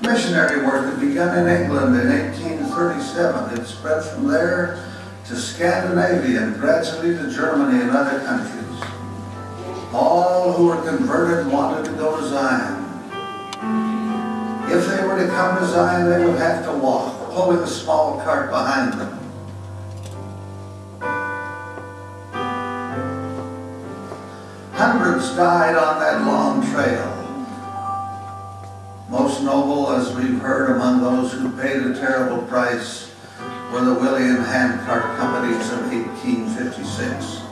Missionary work had begun in England in 1837. It spread from there to Scandinavia and gradually to Germany and other countries. All who were converted wanted to go to Zion. If they were to come to Zion, they would have to walk, pulling a small cart behind them. Hundreds died on that long trail. Most noble, as we've heard, among those who paid a terrible price were the William Handcart companies of 1856.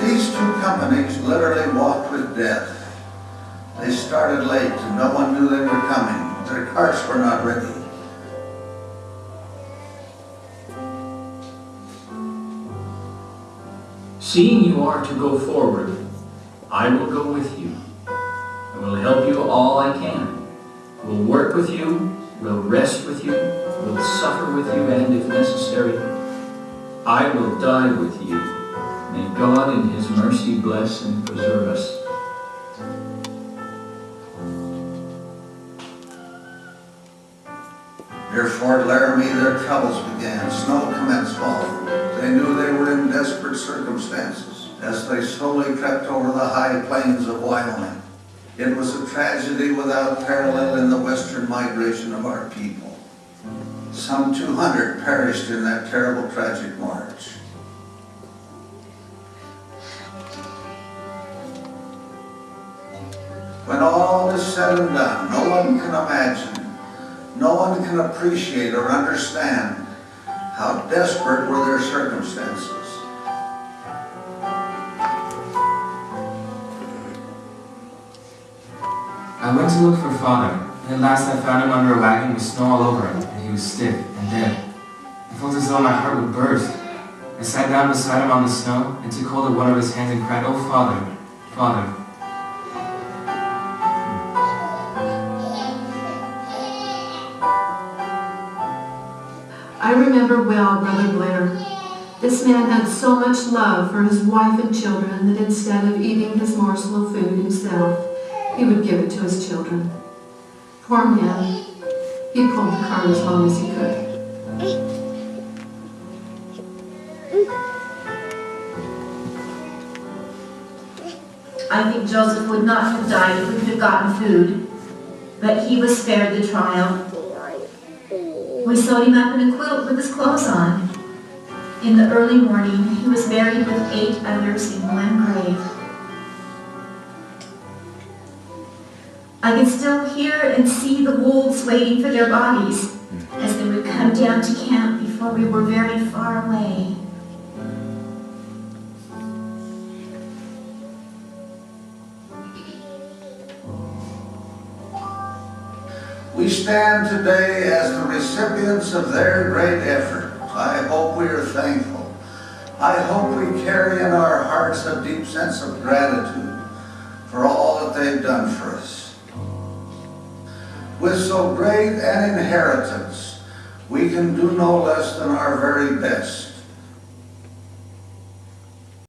These two companies literally walked with death. They started late and no one knew they were coming. Their carts were not ready. Seeing you are to go forward, I will go with you. I will help you all I can. Will work with you, will rest with you, will suffer with you, and if necessary, I will die with you. May God in His mercy bless and preserve us. Near Fort Laramie, their troubles began. Snow commenced falling. They knew they were in desperate circumstances as they slowly crept over the high plains of Wyoming. It was a tragedy without parallel in the western migration of our people. Some 200 perished in that terrible, tragic march. When all is said and done, no one can imagine, no one can appreciate or understand how desperate were their circumstances. I went to look for Father, and at last I found him under a wagon with snow all over him, and he was stiff and dead. I felt as though my heart would burst. I sat down beside him on the snow and took hold of one of his hands and cried, "Oh, Father, Father." I remember well Brother Blair. This man had so much love for his wife and children that instead of eating his morsel of food himself, he would give it to his children. Poor man. He pulled the cart as long as he could. I think Joseph would not have died if we could have gotten food, but he was spared the trial. We sewed him up in a quilt with his clothes on. In the early morning, he was buried with 8 others in one grave. I could still hear and see the wolves waiting for their bodies as they would come down to camp before we were very far away. We stand today as the recipients of their great effort. I hope we are thankful. I hope we carry in our hearts a deep sense of gratitude for all that they've done for us. With so great an inheritance, we can do no less than our very best